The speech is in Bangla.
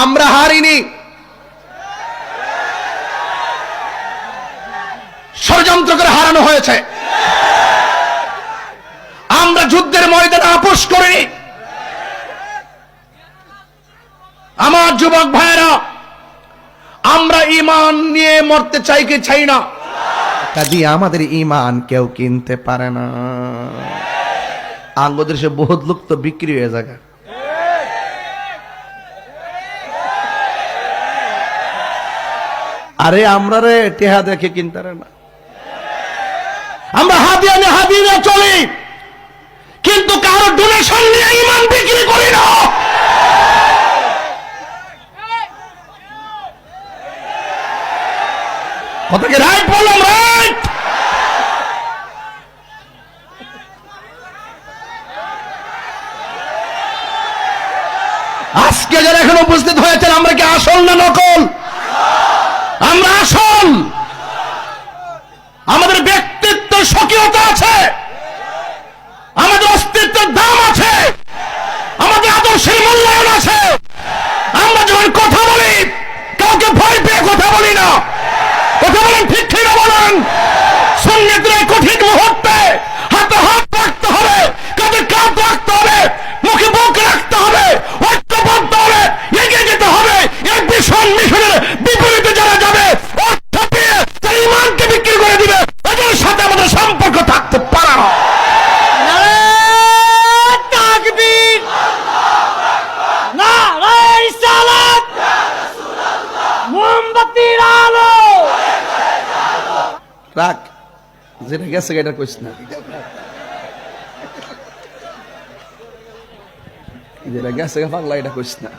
আমরা হারিনি, ষড়যন্ত্র করে হারানো হয়েছে। আমরা যুদ্ধের ময়দানে আপোষ করিনি। আমার যুবক ভাইরা, আমরা ঈমান নিয়ে মরতে চাই কি চাই না? কাজী আমাদের ঈমান কেউ কিনতে পারে না। আঙ্গদের সে বহুত লোক তো বিক্রি হয়ে যায়। আরে আমরা রে টেহা দেখে কিনতে পারে না। আমরা হাদিয়া নিয়ে চলি, কিন্তু কারো ডোনেশন নিয়ে ঈমান বিক্রি করি না। কথা কি রাইট বললাম? রাইট। আজকে যারা এখন উপস্থিত হয়েছেন, আমরা কি আসল না নকল? আমরা আসল। আমাদের ব্যক্তিত্ব স্বকীয়তা আছে, আমাদের অস্তিত্বের দাম আছে, আমাদের আদর্শের মূল্যায়ন আছে। আমরা যখন কথা বলি, কাউকে ভয় পেয়ে কথা বলি না। কথা বলেন, ঠিক ঠিক বলেন। সুন্নিদের কঠিন মুহূর্তে হাতে হাত রাখতে হবে, কাঁধে কাঁধ রাখতে হবে, মুখে মুখ রাখতে হবে, ঐক্যবদ্ধ হবে, এগিয়ে যেতে হবে। এই ভীষণ মিশনের বিপরীতে যারা যাবে, অর্থ পেয়ে তারা ঈমানকে বিক্রি করে দিবে, এদের সাথে আমাদের সম্পর্ক থাকতে পারে না। রাখ, যেটা গেছে এটা কইস না, যেটা গেছে পাগলা এটা কইস না।